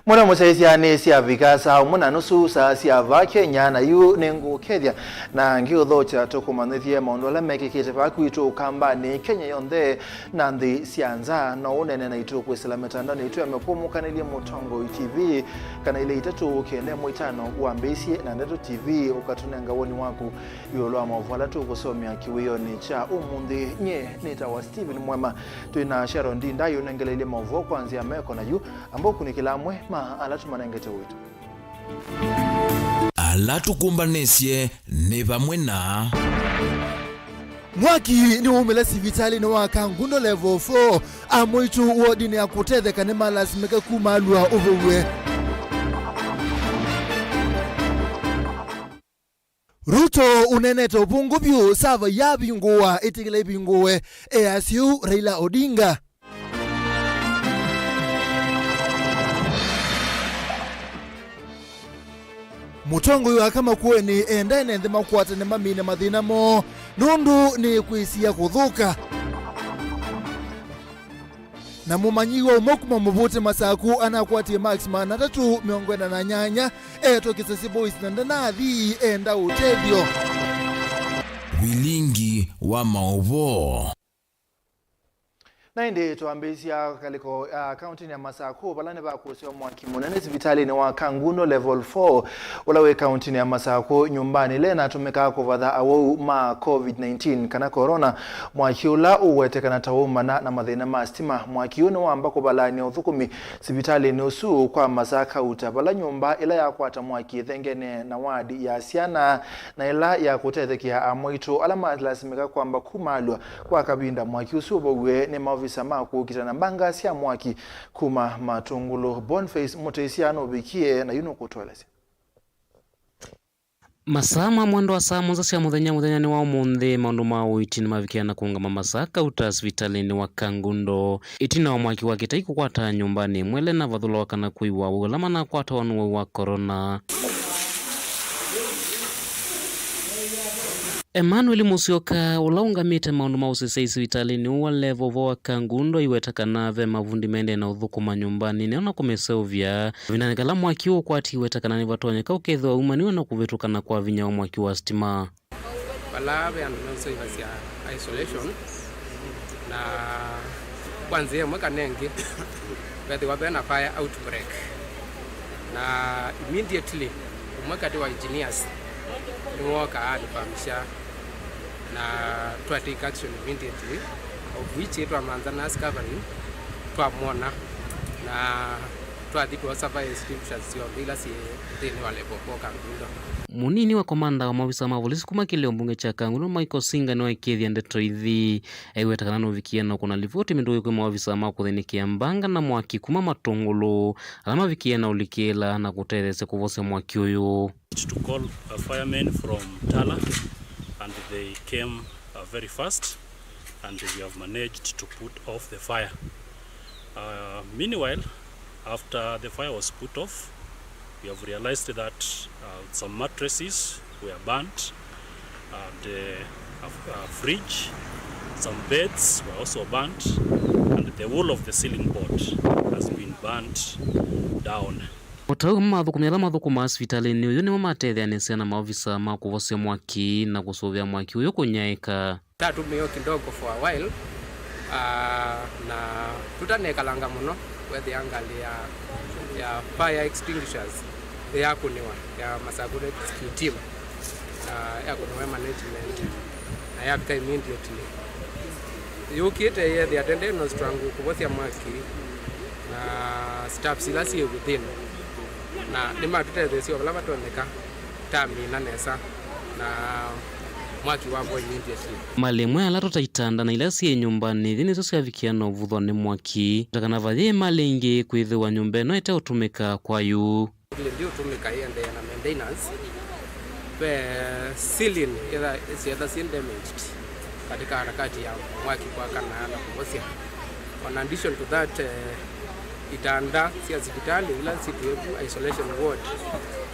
Mwana musaisia nesi avikasa mwana nusu saasi avake nyana yu nengu kedia na ngiudhocha tokumanithie maundola mekikite pakwito kambani Kenya yonde nandi sianza na unene na itu kwesela metandani itu yamepomukanile Mutongo TV kana ile itatu kene mwitano uambesie na ndeto TV ukatunenga woni waku yolwa mavuala tu kusomya kiwiyo ni cha umundi nye nita wa Steven Mwema tuina Sharon Dinda yonengele ile mavuo kwanzia meko na yu ambao kunikilamwe alatu manengete witu alatu kumbanesie ne bamwe na mwaki ni umele sivitali ni wakangundo level 4 amoitu wodini ya kutetheka ni malasimika kumalua uvuwe Ruto uneneta upungu biu sava ya binguwa itikile binguwe ASU Raila Odinga Mutongo yu kama kuwe ni endene ndema kuwata ni mamine madhina mo nundu ni kuisia kuthuka na mumanyiwa umokuma mubute masaku anakuwatie Maxman na tatu miongwena na nyanya eto kisasi boys na ndanathi enda utevyo Vilingi Wa Mauvoo na indi tuambisia kaliko county ya Masako balane ba kusio mwaki munene sivitali ni wakanguno level 4 ulawe county ya Masako nyumbani lena tumeka kovadha awu ma COVID-19 kana corona mwaki ula uwete kana tauma na madhina mastima mwaki uno wambako balani uthukumi sivitali ni usu kwa Masaka utabala nyumba ila ya kwata mwaki thengene na wadi ya siana na ila ya kutethekia amoito alama lasimika kwamba kumalwa kwa kabinda mwaki usu bowe ni visama kukitana mbanga sia mwaki kuma matungulo Boniface Mutesiano bikie na yuno kutweleze Masama mwendo wa saa mwanza sia muthenya ni wa umuthi maundu ma uitini mavikiana kuungama Masaka utas vitalini wa Kangundo itina wa mwaki wa kitaiku kwata nyumbani mwele na vathula wakana kuiwa ulama na kwata wanuwe wa corona Emmanuel Musioka ulaungamite maundu mausise vitalini uwa level wa Kangundo iwetakana ve mavundi mende na uthukuma nyumbani neona kumeseuvya vinanikala mwaki uo kwati iwetakana ni vatonyeka ukethwa umaniwe na kuvitukana kwa vinya mwaki wa stima Palave and also isolation na kwanzie mwaka nengi where were na fire outbreak na immediately mwaka wa engineers ni waka hadi pamisha na to take action immediately of which it was nas covering to amona na to adito survive scriptures yo bila si teni wale boko Kangundo munini wa komanda wa mawisa mavolisi kuma kile mbunge cha Kangundo Michael Singa no ikethia ndeto ithi aiwetakana no vikiana kuna livoti mindu kwa mawisa makuthenikia mbanga na mwaki kuma matungulu alama vikiana ulikela na kutethese kuvose mwaki uyu to call a fireman from Tala and they came very fast and we have managed to put off the fire. Meanwhile, after the fire was put off, we have realized that some mattresses were burnt and a fridge, some beds were also burnt and the wall of the ceiling board has been burnt down. Otau mathukumela mathukuma hospitalini uyu ni mamatethia nisena maofisa ma kuvosya mwaki na kusuvya mwaki uyu kunyaika tatu meyo kidogo for a while na tutanekalanga muno wethe angali ya fire extinguishers yakuniwa ya Masako rescue team yakuniwa management na yapita immediately yukite ye the attendant strangu kuvosya mwaki na staff silasi within na lima tutethesio lama toneka tamina nesa na mwaki wa boy immediately malemwe ala tutaitanda na ilasi nyumbani thini zosia vikiana uvutho ni mwaki takana vathie malengi kwithiwa nyumba no ite utumika kwa yu ile ndio utumika yende na maintenance pe ceiling either sin damaged katika harakati ya mwaki kwa kana na kuvosia on addition to that itanda si hospitali ila situebu isolation ward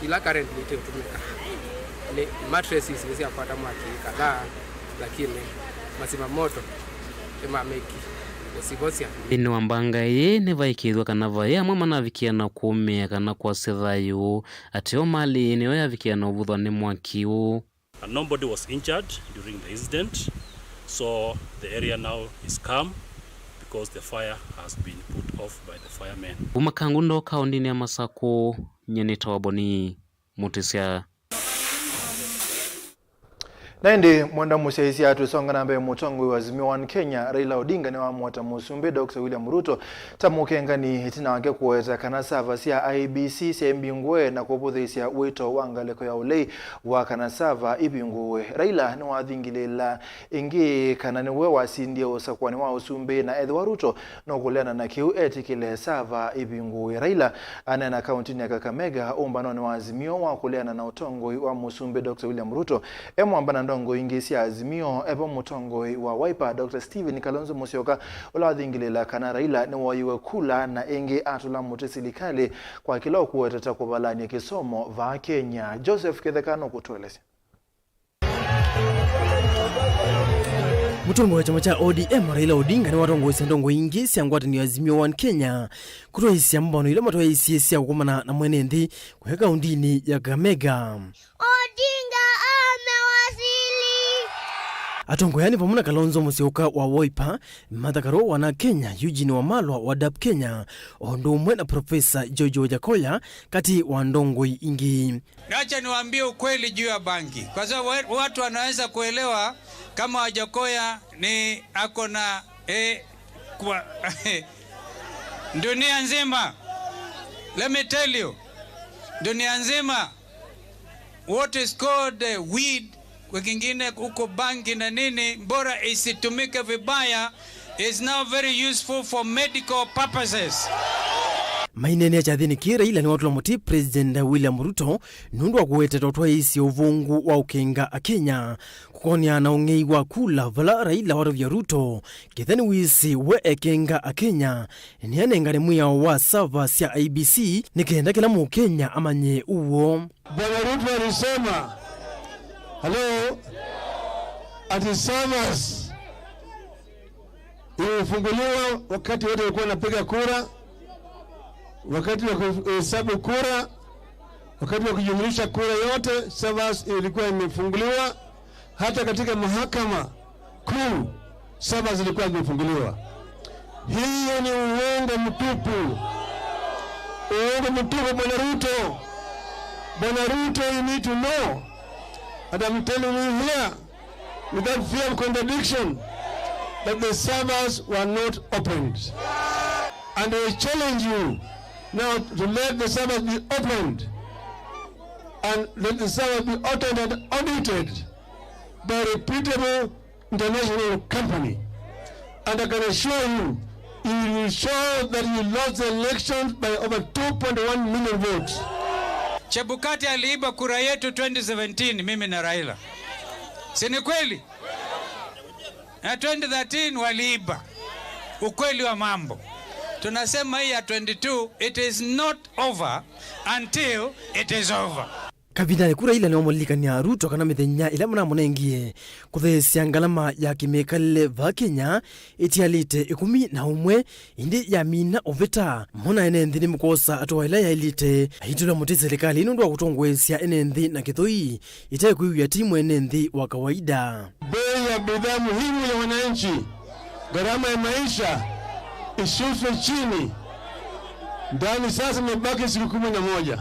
ila currently itutumika ni mattresses hizi yapata mwaki kadhaa lakini masima moto ema meki usigosia thini wa mbanga ye ni vaikithwa kana vai amwe manavikiana kumia kana kwa sethayu ateo mali niyo yavikiana uvuthwa ni mwakiu. And nobody was injured during the incident, so the area now is calm because the fire has been put off by the firemen. Umakangundo kaundini ya Masako nyenita waboni mutisia. Naindi mwenda musaisi atu songa nambe mutongwe wa Azimio One Kenya Raila Odinga ni wa mwata musumbe Dr. William Ruto tamukenga ni hitina wake kuweza kanasava siya IBC sembingwe na kuopodhesia wito wangaleko ya ulei wa kanasava ibingwe. Raila ni wadhingilela ingi kananiwe wasindia usakwani wa usumbe na Edwa Ruto na kuleana na kiu etikile sava ibingwe. Raila anena kauntini ya Kakamega umbano ni wa Azimio wa kuleana na utongwe wa musumbe Dr. William Ruto ambana ndongo ingisi Azimio ebo mutongoi wa Wiper Dr. Stephen Kalonzo Musyoka uladhingilela kana Raila ni waiwe kula na ingi atula mutesilikali kwa kila kuwetata kubalani kisomo va Kenya. Joseph Kethekano kutueleza. Mutongo wa chama cha ODM Raila Odinga ni watongo isi ndongo ingi siangwata ni Azimio One Kenya kutoa isi ambano ila matoa isi isi ya kukumana na mwenendi kuheka undini ya Kakamega. Odinga amewasili. Atongo yani pamuna Kalonzo Musyoka wa Wiper, Madhakaro wana Kenya, Eugene Wamalwa wa DAP Kenya, Ondumwe na Profesa George Wajakoya kati wa ndongo ingi. Acha niwaambie ukweli juu ya bangi, kwa sababu watu wanaweza kuelewa kama Wajakoya ni ako na kwa dunia nzima. Let me tell you, dunia nzima what is called weed, kwa kingine uko bangi na nini, bora isitumike vibaya, is now very useful for medical purposes. Mainene ya chathini kira ila ni watu la moti President William Ruto nundu wa kuwete totwa isi uvungu wa ukenga Kenya kukonia na ungei wa kula vala Raila watu vya Ruto kithani wisi we ekenga Kenya ni anengane muya wa sava siya IBC ni kenda kila mu Kenya amanye uo. Bwana Ruto alisema hello ati servers imefunguliwa wakati wote walikuwa wanapiga kura, wakati wa kuhesabu kura, wakati wa kujumlisha kura yote, servers ilikuwa imefunguliwa. Hata katika mahakama kuu servers ilikuwa imefunguliwa. Hiyo ni uongo mtupu. Uongo mtupu, Bwana Ruto. Bwana Ruto, you need to know, and I'm telling you here, without fear of contradiction, that the servers were not opened. And I challenge you now to let the servers be opened and let the servers be audited and audited by a reputable international company. And I can assure you, you will show that you lost the elections by over 2.1 million votes. Chebukati aliiba kura yetu 2017 mimi na Raila. Si ni kweli? Na 2013 waliiba. Ukweli wa mambo. Tunasema hii ya 22, it is not over until it is over. Kabinani kura ila ni wamulika ni Ruto kana mithenya ila muna munengie kuthesia ngalama ya kimekalile va Kenya itialite 11 indi ya mina oveta muna enenthi ni mkosa atoa ila ya ilite hitula muti serikali inundu wa kutongwesia enenthi na kithoi itae kuiwia timu enenthi wa kawaida. Bei ya bidhaa muhimu ya wananchi, gharama ya maisha ishushwe chini. Ndani sasa mebaki siku 11.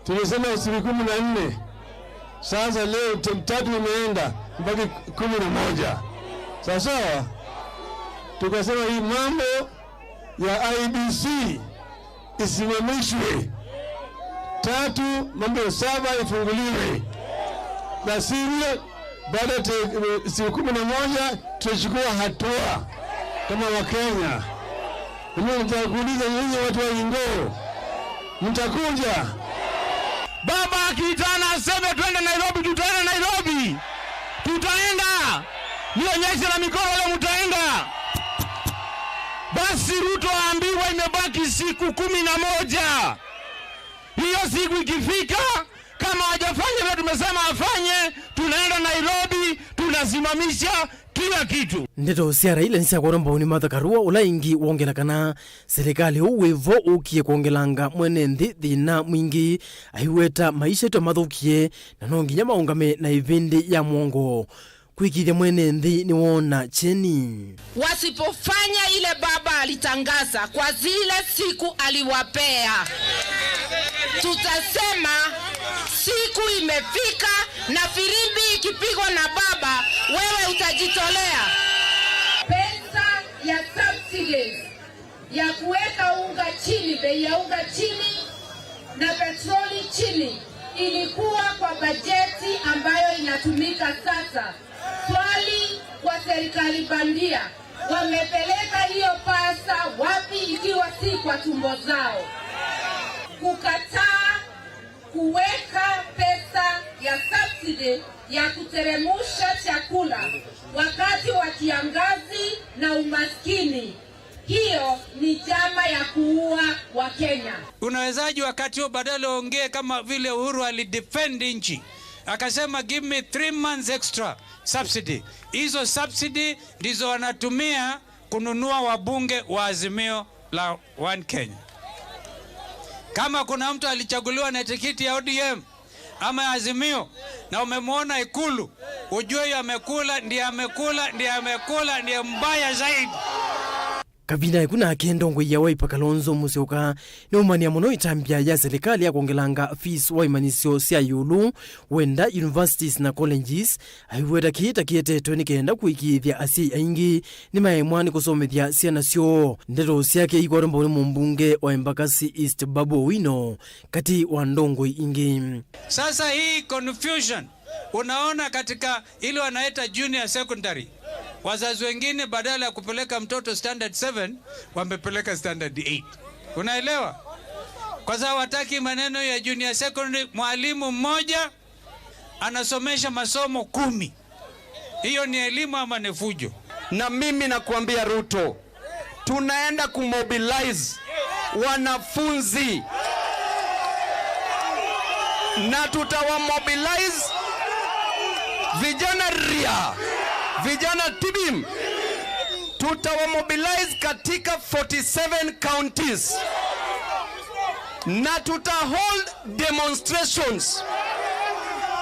Tulisema siku 14. Sasa leo 3 imeenda mpaka 11. Sawa? Tukasema hii mambo ya IBC isimamishwe. 3 mambo ya 7 ifunguliwe. Na sivyo baada ya siku 11 tutachukua hatua kama Wakenya. Mimi nitakuuliza nyinyi watu wa Ingoo, mtakuja? Baba akitana aseme twende Nairobi, tutaenda Nairobi. Tutaenda. Nionyeshe na mikono leo mtaenda. Basi Ruto aambiwa imebaki siku 11. Hiyo siku ikifika, kama hajafanya vile tumesema afanye, tunaenda Nairobi, tunasimamisha kila kitu. Ndeto cia Raila nisa kwa romba Martha Karua ula ingi wongelakana serikali uwevo ukie kuongelanga mwene nthi thina mwingi aiweta maisha to mathukie na no nginya maungame na ivindi ya mwongo kuikithia mwene nthi ni wona cheni. Wasipofanya ile baba alitangaza kwa zile siku aliwapea, tutasema siku imefika na firimbi ikipigwa na baba, wewe utajitolea. Pesa ya subsidies ya kuweka unga chini, bei ya unga chini na petroli chini ilikuwa kwa bajeti ambayo inatumika sasa. Swali kwa serikali bandia, wamepeleka hiyo pesa wapi ikiwa si kwa tumbo zao? Kukataa kuweka pesa ya subsidy ya kuteremusha chakula wakati wa kiangazi na umaskini, hiyo ni njama ya kuua wa Kenya. Unawezaji wakati huo badala ongee kama vile Uhuru alidefend nchi, akasema give me 3 months extra subsidy. Hizo subsidy ndizo wanatumia kununua wabunge wa Azimio la One Kenya. Kama kuna mtu alichaguliwa na tikiti ya ODM ama Azimio na umemwona Ikulu, ujue amekula, ndiye mbaya zaidi. Kabina ikuna akendongo ya Wiper Kalonzo Musyoka ni umania muno itambia ya serikali ya kuongelanga fees wa imanisio cia yulu wenda universities na colleges aiweta kiita kiete kenda kuikithia asi aingi ni maemwani kusomethia ciana cio. Ndeto ciake igoromba uri mumbunge wa Embakasi East Babu Owino kati wa ndongo ingi. Sasa hii confusion unaona katika ile wanaita junior secondary, wazazi wengine badala ya kupeleka mtoto standard 7 wamepeleka standard 8. Unaelewa? Kwa sababu wataki maneno ya junior secondary, mwalimu mmoja anasomesha masomo 10. Hiyo ni elimu ama ni fujo? Na mimi nakuambia Ruto, tunaenda kumobilize wanafunzi na tutawamobilize vijana ria, vijana tibim, tutawamobilize katika 47 counties na tutahold demonstrations.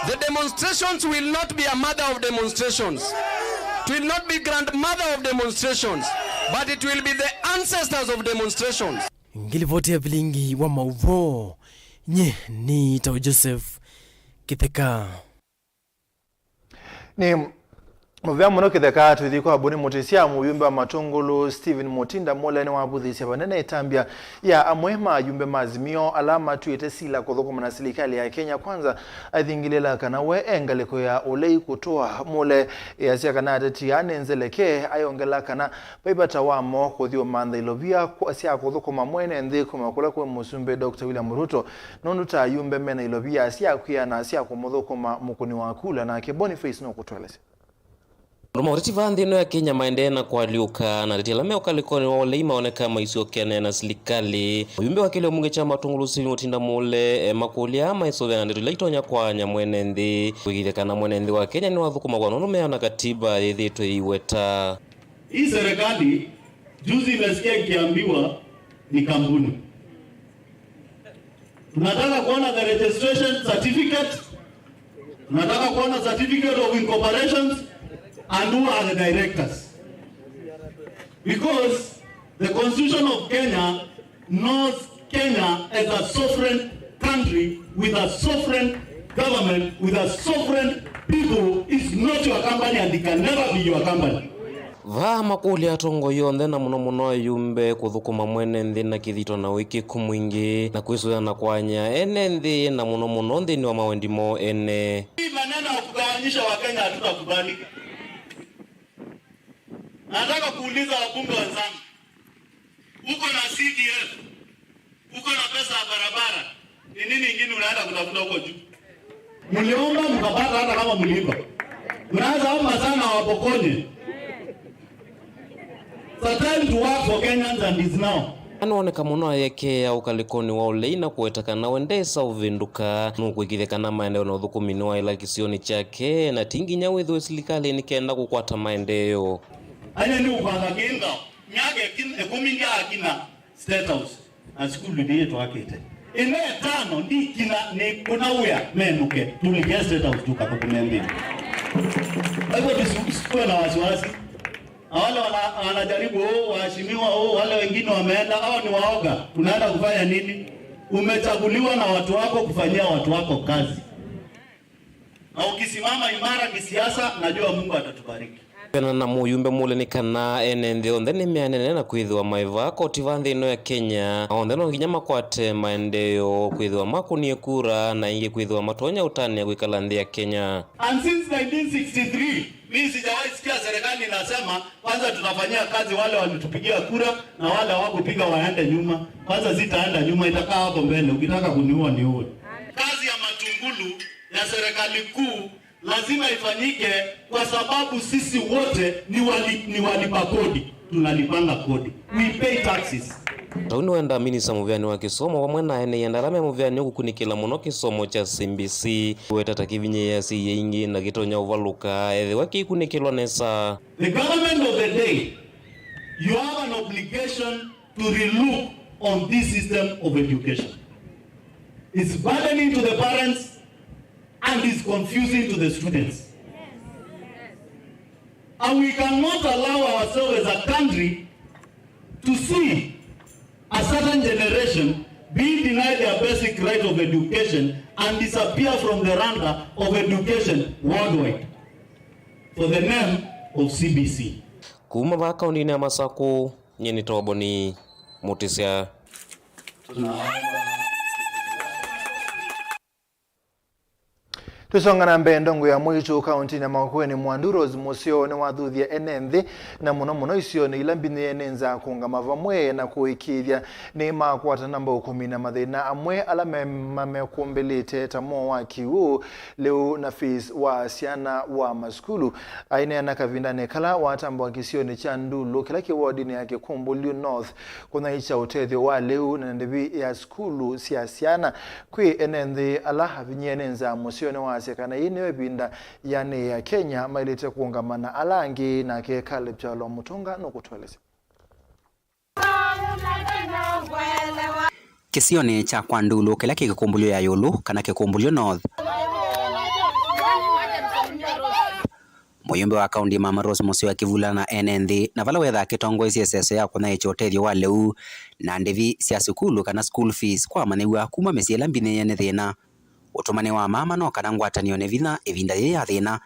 The demonstrations will not be a mother of demonstrations. It will not be grandmother of demonstrations, but it will be the ancestors of demonstrations. Ngilivotia Vilingi Wa Mauvoo, nye ni Tao Joseph Kitheka. Ni muvya muno kitheka twithiko abuni mutisia muyumbe wa matongolo Stephen Mutinda mola ni wabuthisia banene itambia ya MUEMA yumbe mazimio alama tuite sila kuthukuma na serikali ya Kenya kwanza athingilela kana we engaleko ya ulei kutoa mole ya cia kana atetiane nzeleke ayongela kana baibata wamo kuthio mantha ilovia kwa cia kuthukuma mwene nthi kumakula kwa musumbe Dr. William Ruto nondu ta yumbe mena ilovia cia kuya na cia kumuthukuma mukuni wa kula na Boniface no kutweleza. Rumoriti vandhino ya Kenya maendena kwa liuka na retila meo kalikoni wa ole imaoneka maisio kene na serikali. Yumbe wakili wa munge cha matongolo Stephen Mutinda mole makulia maisove na retila itonya kwa nyamwene nthi. Wikithekana mwene nthi wa Kenya ni wathukuma kwa nono mea na katiba yethitwe iweta. Hii serikali juzi imesikia ikiambiwa ni kampuni. Tunataka kuona the registration certificate. Tunataka kuona certificate of incorporations. And who are the directors? Because the Constitution of Kenya knows Kenya as a sovereign country with a sovereign government, with a sovereign people. Is not your company and it can never be your company. Va makuli atongo yonde na muno yumbe kuthukuma mwene nthi na kithito na wiki kumwingi na kuisuana kwanya ene nthi na muno nthi ni wa mawendimo ene. Hii maneno ya kugawanyisha wa Kenya hatutakubali. Nataka kuuliza wabunge wenzangu, uko na CDF, uko na pesa ya barabara, ni nini ingine unaenda kutafuta huko juu? Mliomba mkapata hata kama mliiba. Unaanza omba sana wapokonye. It's time to work for Kenyans and is now. Anaoneka muno ayeke ya ukalikoni wa ulei na kuetakana wendesa uvinduka nukwikithekana maendeleo na uthukumi wa ila kisioni chake na tinginya withu serikali nikenda kukwata maendeleo. Anya ni upanga kinga nyage ekuminga akina State House na school yetu akete ine tano ndi kina ni kuna uya menuke tulikia State House tukapokumembi. Hapo tusikue na wasiwasi. Wale wanajaribu waheshimiwa wale wengine wameenda hao ni waoga. Tunaenda kufanya nini? Umechaguliwa na watu wako kufanyia watu wako kazi. Na ukisimama imara kisiasa najua Mungu atatubariki. Na muyumbe mulenikana enende onde ni mianene na kwithwa maiva kotivandhi ino ya Kenya onde no nginya makwate maendeleo kwithwa makunie kura na ingi kwithwa matonya utani ya kuikala nthi ya Kenya. And since 1963 mimi sijawahi sikia serikali inasema kwanza tunafanyia kazi wale walitupigia kura na wale hawakupiga waende nyuma. Kwanza sitaenda nyuma, itakaa hapo mbele, ukitaka kuniua niue. Kazi ya matungulu ya serikali kuu lazima ifanyike kwa sababu sisi wote ni walipa kodi, tunalipanga kodi. We pay taxes. Tauni wenda minisa muvyani wa kisomo wa mwena ene yandalame muvyani ukukunikila muno kisomo cha CBC wetata kivinye ya si yengi na gitonya uvaluka ethi wakikunikilwa nesa. The government of the day, you have an obligation to relook on this system of education. It's burdening to the parents and is confusing to the students. And we cannot allow ourselves as a country to see a certain generation being denied their basic right of education and disappear from the radar of education worldwide for the name of CBC. Kuma vaka undini ya Masaku, nyeni toboni mutisia. Tusongana mbendongo ya mwicho kaunti na Makueni Mwanduros musio ni wathuthia enenthi na muno isio ni ilambini enenza kunga mavamwe na kuikithia ni makwata namba 10 na mathina amwe ala mamekumbelete tamo wa kiu leo na fees wa siana wa maskulu aina na kavindane kala watamba kisio ni cha Ndulu kila kiwodi ni yake Kumbulu North kuna icha utethio wa leo na ndivi ya skulu siana kwi enenthi ala havinye enenza musio ni wa kana ine binda yani ya Kenya mailete kuungamana alangi na ke Caleb Jalo Mutunga no kutweleza. Kisioni cha Kwandulu kila kikumbulio ya Yulu kana kikumbulio North. Muyumbe wa kaunti Mama Rose musio akivulana enenthi na vala wetha kitongo isiesese ya kuna ichotethio wa leu na ndivi cia sukulu kana school fees kwa maniwa kuma mesiela mbine yene thina. Utumane wa mama no kana ngwatanio ne vina evinda ye ya thina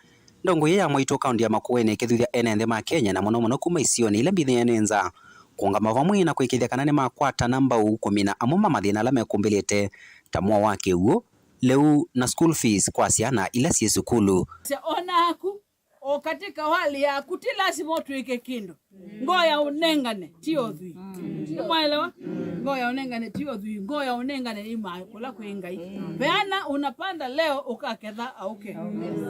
ndongo ye ya mwaito kaunti ya Makueni kithithia enende ma Kenya na muno kuma isioni ile mbithe enenza kunga mavamwe na kwikithia kana ne makwata namba 10 na amuma mathina la mekumbelete tamwa wake uo leu na school fees kwa siana ila si sukulu ona haku o katika wali ya kutila simotu ike kindo ngoya unengane tio dhui mwaelewa ngoya unengane tio dhui ngoya unengane ima kula kuingai beana unapanda leo ukaketha auke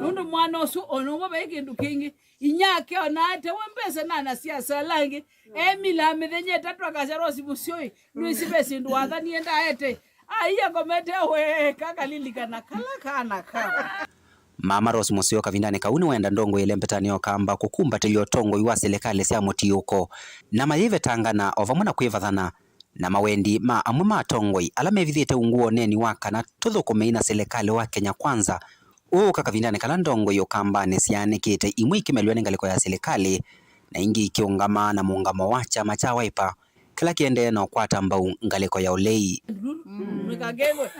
nundu mwana osu ono beke ndukingi inyake onate wembese nana siasa langi emila mithenye tatu akaserosi musioi nuisibe sindu wathani enda ete aiya komete we kakalilikana kala kana ka Mama Rose musio kavindane kauni wenda ndongo ile mpetani okamba kukumbatilio tongo iwa serikali cia mutiuko na mayive tangana ovamuna kwivathana na mawendi ma amwe matongoi ala mevithite unguo neni wakana tuthukumeina serikali wa Kenya kwanza uka kavindane kala ndongo yokamba ne cianikite imwe ikimelwa ni ngaliko ya serikali na ingi ikiungama na muungamo wa chama cha Wiper kila kiende na kwata mbau ngaliko ya ulei Mikagewe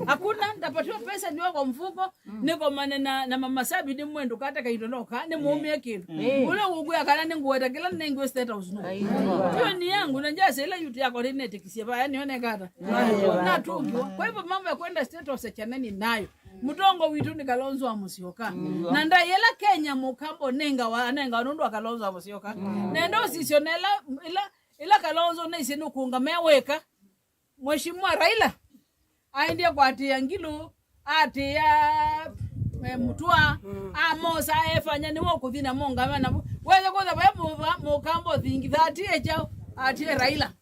hakuna ndapatiwa pesa niwa kwa mfuko niko manena na mama sabi ni mwendo kata kaitonoka ni muumie kintu ule uguya kana ni nguweta kila ni nguwe State House no hiyo ni yangu na njase ile yuti yako rinete kisiba yani one kata na tungiwa kwa hivyo mambo ya kwenda State House chaneni nayo mutongo witu ni Kalonzo wa Musyoka na nda yela Kenya mukambo nenga wanundu Kalonzo wa Musyoka nendo sisionela ila Kalonzo na isenu kuungamea weka Mheshimiwa Raila aendea kwa ati ya Ngilu ati ya Mutua amosa efanya ni woko thina monga na wewe kwa sababu mukambo thingi thati echa ati Raila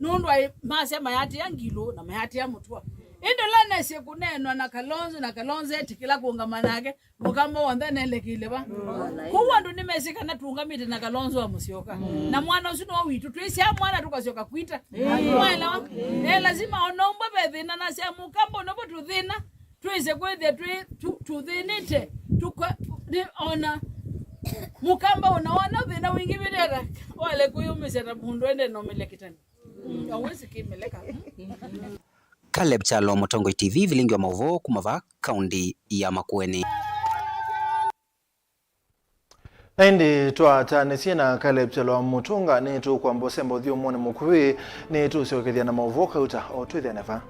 nundu ai mase mayati ya ngilo na mayati ya mutwa indo lana sekunenwa na kalonzo etikila kungamanake mukamba wanda nelekile ba kuwa ndo nimesika na tungamite na kalonzo wa musioka na mwana usino witu twisia mwana tukasioka kuita mwela lazima onomba bedhina na sia mukamba onomba tudhina tuise kwethe tudhinite ona mukamba unaona dhina wingi bidera wale kuyumisera mundu ende nomele kitani awezi kimeleka Caleb Chalo, Mutongo TV, Vilingi Wa Mauvoo, kumava kaundi ya Makueni. Naindi twatanesie na Caleb Chalo Mutunga ni tu kwa mbosembo thio mwone mukui ni tu siokethia na Mauvoo kauta o twithia nefa.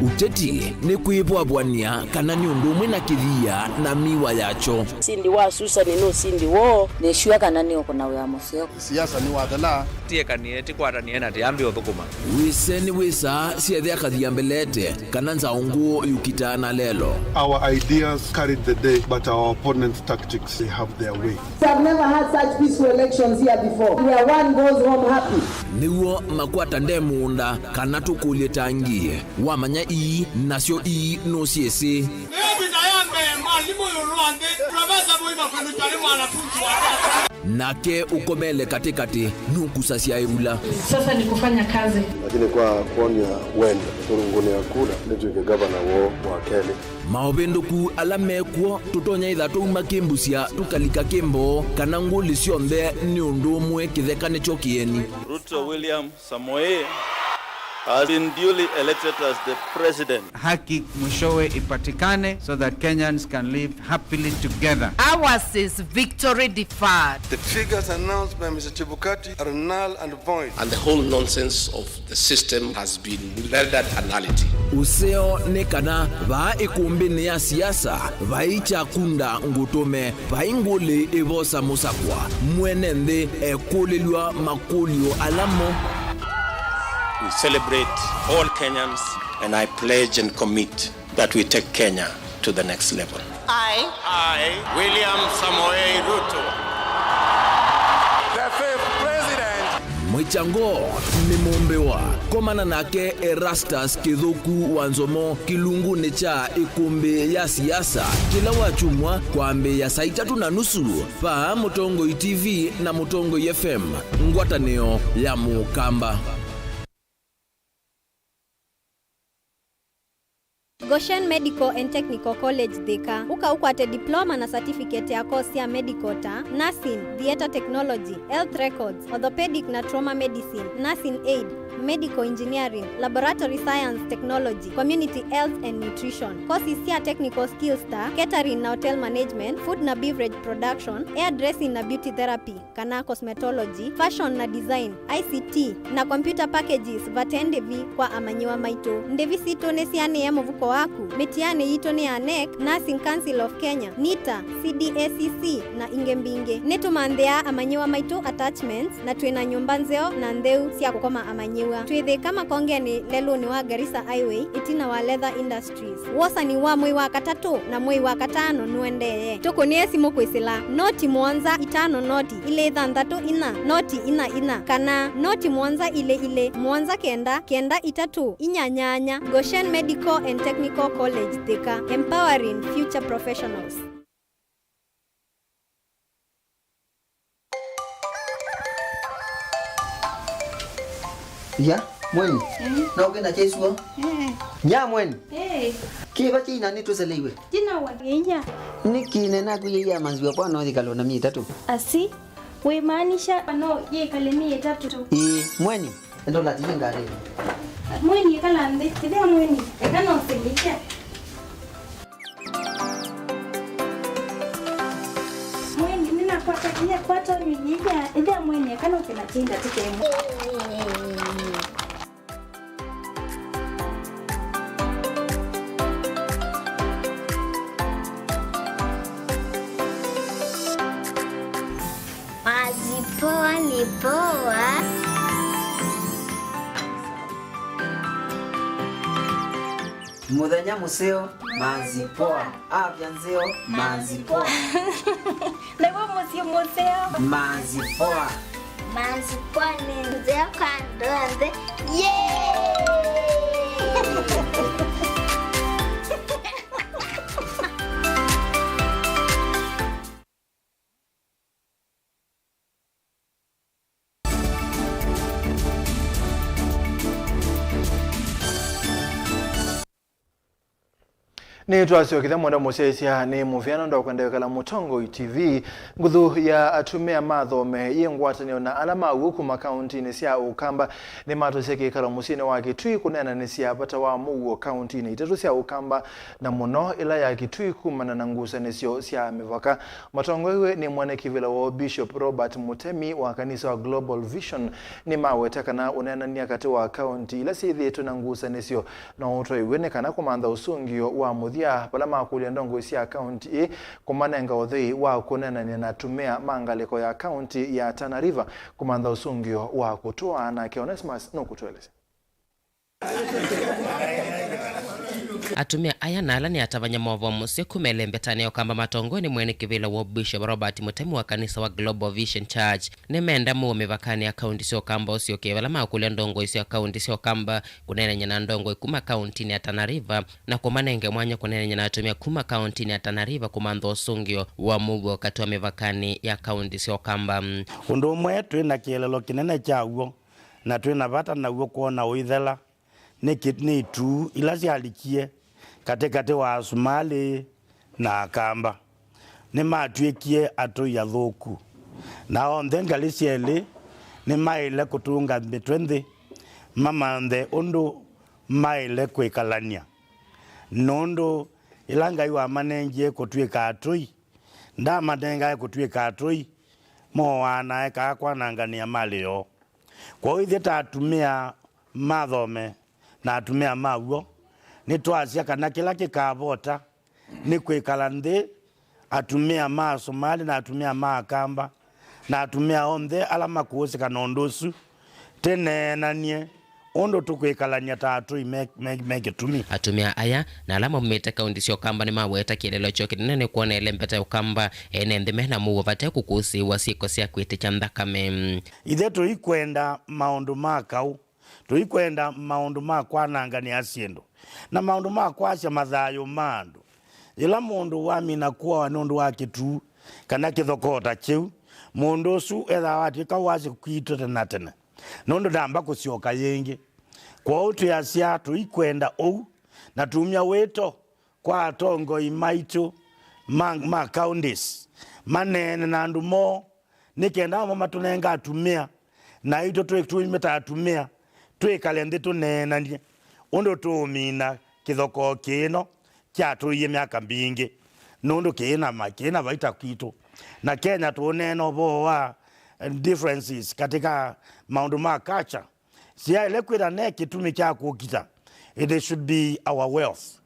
Uteti ni kuibwabwania kana ni undu umwe na kithia na miwa yacho. Sindi wa Susan no sindi wo ne shua kana ni okona wa museo. Siasa ni wathala tie kanieti kwarania na tiambi othukuma. Wiseni wisa siethia kathia mbelete kana nzaungu yukitana lelo. Our ideas carried the day, but our opponents' tactics, they have their way. We have never had such peaceful elections here before, where one goes home happy. Niwo makwata ndemunda kana tukulie tangie wamanya ii nasio ii no siesi nake ukomele katikati nukusasia ibula. Sasa ni kufanya kazi, lakini kwa kuonia wende turunguni ya kula nituike gavana wa Kenya maobendoku alamekwo tutonya ithato makimbusia tukalika kimbo kana nguli cionthe ni undu umwe kithekane chokieni. Ruto William Samoei has been duly elected as the president. Haki mwishowe ipatikane so that Kenyans can live happily together. Ours is victory deferred. The figures announced by Mr. Chebukati are null and void. And the whole nonsense of the system has been rendered a nullity. Useo nekana va ikumbini ya siasa vaicha kunda ngutume vainguli evosa musakwa mwenende ekulilwa makulio alamo. We celebrate all Kenyans, and I pledge and commit that we take Kenya to the next level. I, William Samoei Ruto, the fifth president. Mwichango ni mumbewa komana nake Erastus Kithuku Wanzomo kilungu necha ikumbi ya siasa kila wachumwa kwa ambe ya saa 3:30 pa Mutongo TV na Mutongo FM ngwataneo ya Mukamba. Goshen Medical and Technical College Thika ukwate diploma na certificate ya course ya medical ta nursing, theater technology, health records, orthopedic na trauma medicine, nursing aid, medical engineering, laboratory science technology, community health and nutrition. Courses ya technical skills ta catering na hotel management, food na beverage production, hairdressing na beauty therapy, kana cosmetology, fashion na design, ICT na computer packages vatendevi kwa amanyiwa maito. Ndevi sito nesiane ya muvuko waku. Metiane yito ni ya NEC, Nursing Council of Kenya, NITA, CDACC na ingembinge. Netu mandea amanyiwa maito attachments na tuena nyumbanzeo na ndeu siya kukoma amanyiwa. Tuweze kama konge ni lelo ni wa Garissa Highway, itina wa Leather Industries. Wosa ni wa mwei wa katatu na mwei wa katano nuendeye. Toko ni esimo kwesila. Noti mwanza itano noti. Ile ithandato ina. Noti ina. Kana noti mwanza ile. Mwanza kenda itatu. Inyanyanya. Goshen Medical and Technical College Thika, empowering future professionals. Ya, mweni. Na ukenda chesuo? Ya mweni. Kiba china ni tuselewe. Jina wa geja. Nikine na kuyeya manziwa bwana odikalo na 3. Asi, we maanisha no ye kalemie 3. Mweni. Ndo la ngare. Mweni kala ande, tida mweni. Ekana oselika. Mweni nina kwata nijija. Ida mweni ekana oselachinda tikemu. Poa ni poa. Muthenya museo Mazipoa. Afya nzeo. Mazipoa. Lego museo. Mazipoa. Mazipoa ni nzeo kandonde. Yay! Ni tuasio kitha mwenda musesia ni muviano ndo kwenda kala Mutongo TV nguthu ya atumia mathome yengwatanio na alama ukuma county ni sia ukamba ni mato seke kala musine wa Kitui kunena ni sia bata wa Mugo county ni itatu sia ukamba na muno ila ya Kitui kumana na ngusa ni sio sia mivaka. Matongo iwe ni mwane kivila wa Bishop Robert Mutemi wa kanisa wa Global Vision ni mawe takana unena ni akati wa county ila si dhitu na ngusa ni sio na uto iwe ni kana kumanda usungio wa muthia pala makulia ndongo isia county kumanenga othei wa kunena ni natumia mangaliko ya county ya Tana River kumanda usungio wa kutoa na Onesmus no kutueleza. Atumia aya nala ni atavanya mwovo musio kumelembetani kamba Matongo ni mwene kivila wa Bishop Robert Mutemi wa kanisa wa Global Vision Church ni menda muome vakani ya county sio kamba usio kevala makulia ndongo isi ya county sio kamba kunene nyana ndongo kuma county ni ya Tana River na kumanenge mwanya kunene nyana atumia kuma county ni ya Tana River kumando usungio wa Mugo katua mevakani ya county sio kamba undu mwe twina kielelo kinene chaguo na twina vata na uo kuona uithela ni tu ila sialikie katikati wa Somali na Kamba ni matwekie atu ya thoku na onthe ngalisiele ni maile kutunga mitwende mamanthe undu maile kwikalania nundu ila Ngai wa manengie kutwika atui nda madenga kutwika atui mo wana eka kwanangania malio kwa hiyo tatumia mathome na atumia maguo ni twasia kana kila kikavota ni kwikala nthi atumia ma Somali na atumia ma Kamba na atumia onthe ala makusi kana ondosu tenenanie ondo tukwikalania tatu megitumi atumia aya na alama mmete kaunti sio kamba ni maweta kielelo choki nene kuona elembeta ukamba ene ndime na muwa vate kukusi wasiko sia kwiti chandakame ithe tuikwenda maundu makau tuikwenda maundu makwananga ni asiendo na maundu makwasha mathayo mandu ila mundu wamina kuwa nundu wake tu kana kithokota chiu mundu su etha watika wasi kwitete na tene nundu ndamba kusioka yengi kwa utu ya sia tuikwenda ou na tumia weto kwa atongo imaitu ma counties manene na ndumo nikenda mama tunenga atumia na ito tuimeta atumia twikale tunena ni undo tumina kithoko kino kya tuiye miaka mbingi nundu kina makina vaita kitu na Kenya tuoneno boa differences katika maundu ma culture sia ile kwira ne kitumi kya kukita it should be our wealth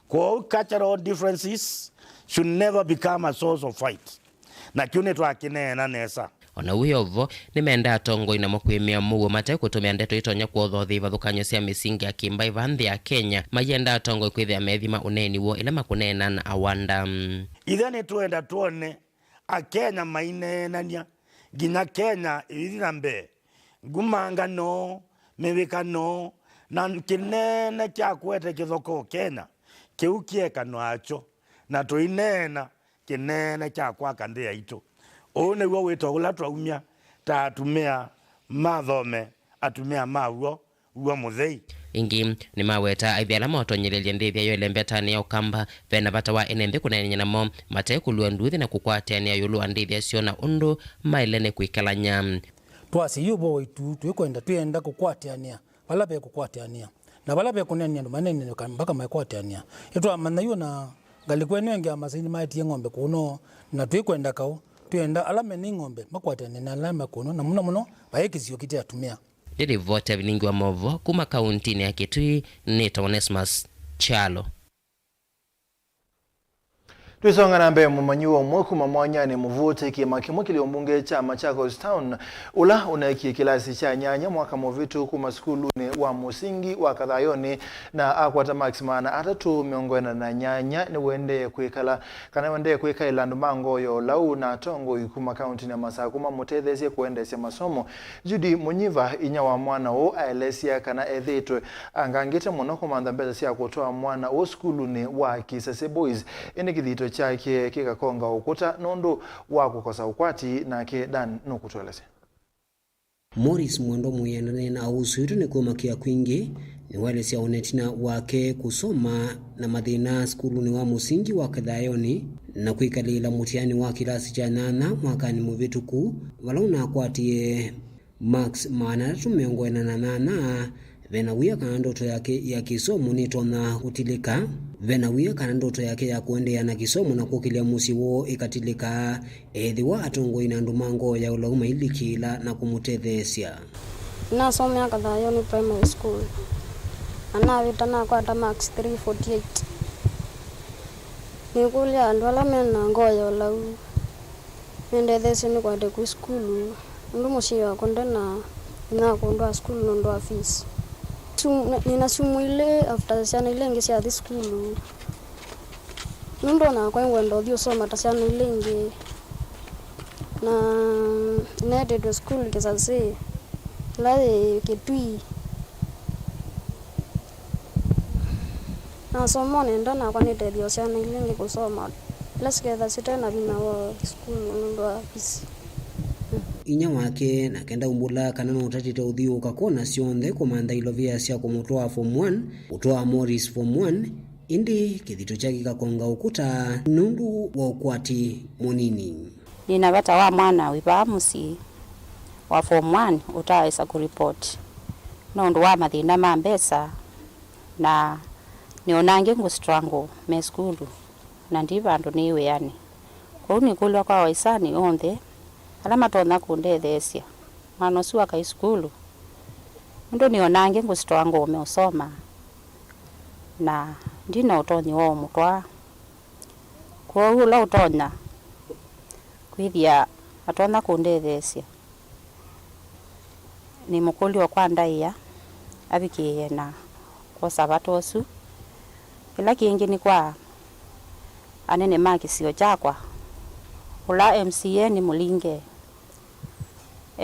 kwa cultural differences should never become a source of fight na kiune twakinena nesa ona uyovo nimenda atongo ina mokwimia mugo mate kutumia ndeto itonya kuothothi vathukanyo cia misingi ya kimba ivanthi ya Kenya mayenda atongo kwithia methima uneni wo ila makunena na awanda ithani tuenda tuone a Kenya mainenania ginya Kenya ithina mbe ngumanga no mewika no na kinene kya kwete kithoko Kenya kiukieka no acho na tuinena kinene kya kwaka nthi yaitu one wo wito ula twaumia ta atumia mathome atumia mawo uo muthei ingi ni maweta aithiala motonyelelia ndithia yo lembetani ya ukamba vena vata wa enende kunenya namo mate kulua nduthi na kukwatania yulu ndithia sio na undu mailene kwikalanya twasi yubo witu twikwenda twenda kukwatania bala be kukwatania na bala be kunenya ndo manene mpaka maikwatania itwa manayo na ngalikwene ngia masini maiti ng'ombe kuno na twikwenda kau twenda alame ni ng'ombe makwatania na alama kuno na muno baekizio kiti atumia Dili vote Vilingi Wa Mauvoo kuma kaunti ya Kitui ni Onesmus Chalo. Twisonga na mbe mumanyiwa mwoku mamwanyani muvute kimakimo kiliombunge cha Machakos Town ula unaiki kilasi cha nyanya mwaka muvitu kuma skuluni wa musingi wa Kathayoni na akwata maximana atatu miongwena na nyanya ni wende kuikala kana wende kuikaila ndumango yo lau na tongo ikuma county na Masakuma mutethesie kuendesya masomo Judy Munyiva inya wa mwana o aelesia kana ethitwe angangite muno kumantha mbeza sia kutoa mwana o skuluni wa Kisase Boys enikithito chake kikakonga ukuta nondo wa kukosa ukwati na ke Dan nukutweleze. Morris Mwando muyendane na usuitu ni kumakia kwingi ni wale sia unetina wake kusoma na mathina skuluni wa musingi wa Kathayoni na kuikalila mutiani wa kilasi cha 8 mwakani muvituku walauna akwatie Max maana tumeongwena na 8 venawia kana ndoto yake ya kisomo ni tona utilika venawia kana ndoto yake ya kuendea na kisomo na kukilia musi wo ikatilika ethiwa atongo ina ndumango ya ulauma ilikila na kumutethesia nasomea Kathayoni primary school anavita na kwata max 348 nikulia ndwala mena ngoya ulau ndethesia ni kwate ku school ndu mushiwa kondena na kondwa school ndo fees ninasumwile after sana ile ngi sia this school ndo na kwa ngwendo dio soma tasana ile ngi na nede school Kisase la kitui na somo nenda na kwa nede dio sana ile ngi kusoma let's get that tena bina wa school ndo fees inya wake na kenda umbula kana no tatite uthio ukakona sionthe komanda ilovia cia kumutwa form 1 utoa Morris form 1 indi kithito chake kakonga ukuta nundu wa ukwati munini ninavata wa mwana wipa musi wa form 1 utaisa ku report nundu wa mathina ma mbesa na nionange ngustrango me school na ndiva ndo niwe yani kwa ni kulwa kwa waisani onthe alama tona kundethesia mano suwa kai skulu ndo nionange ngustwango umeusoma na ndina utoni wo mutwa kwa ula utona kwithia atona kundethesia ni mukuli wa kwandaia abikiye na kwa sabatosu ila kingi ni kwa anene makisio chakwa ula MCA ni Mulinge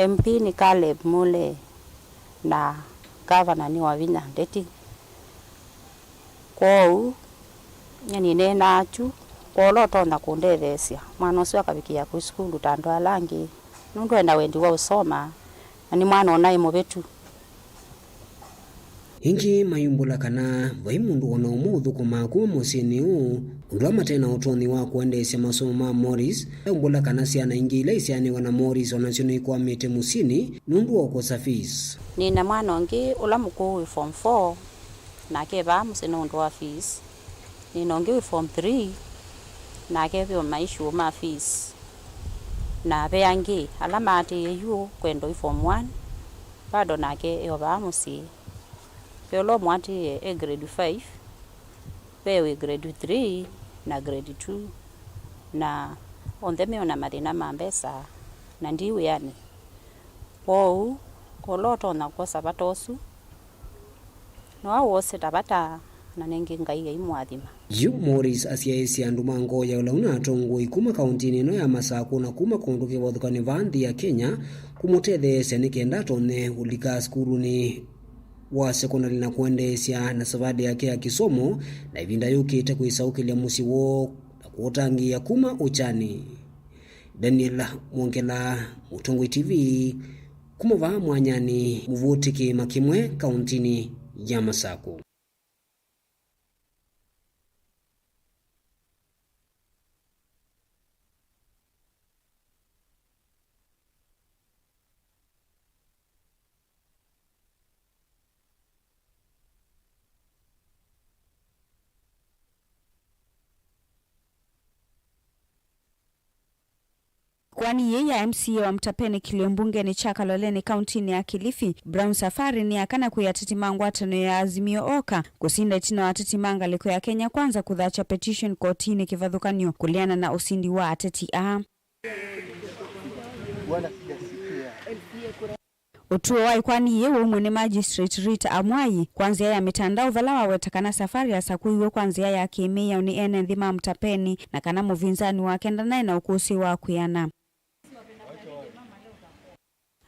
MP ni Caleb Mule na governor ni Wavina Ndeti kwou yani nena achu kolo tonda kundethesia mwana ucio akabikia ku skulu tando alangi nundu enda wendi wa usoma ani mwana onai mubetu ingi mayumbula kana vai mundu ona umuthu kumaku musini u undwa matena utoni wa kuendesya masomo ma Morris umbula kana ciana ingi ile ciani wana Morris onacio ni kwamite musini nundu wa kukosa fees nina mwana ongi ula mukuu form 4 na keba musini nundu wa fees nina ongi form 3 na kebe maishu ma fees na beangi alama ati yu kwendo form 1 bado nake yoba musi Pelo mwati grade 5, pewe grade 3 na grade 2 na ondeme ona mathina ma mbesa na ndiwe yani. Kwou koloto na kwa sabatosu no awose tabata na nengi ngai imwathima. Yu Morris asiaisi andumango ya ulauna atongo ikuma kauntini no ya Masako na kuma konduke wathukani vanthi ya Kenya kumutetheesya nikenda tone ulika skuluni wa sekondari na kuendesya na savadi yake ya kisomo na ivinda yukite kuisaukilia musi wo na kuotangia kuma uchani. Daniel Mwongela, Mutongoi TV, kumova mwanyani muvutiki makimwe kauntini ya Masako. Kwani yeye MCA wa Mtapeni Kiliumbunge ni Chakaloleni kaunti ya Kilifi, Brown Safari ni akana kuyatitimangwa tano ya Azimio Oka kusinda tino atitimanga liko ya Kenya kwanza kudhacha petition kotini kivadhukanyo kuliana na usindi wa ateti Utuo wai kwani yewe umwene magistrate Rita Amwai kwanzia ya mitandao valawa wetakana safari ya sakuiwe kwanzia ya kimia ni ene nthima Mtapeni na kana muvinzani wa kenda nae na ukusi wa kuyana.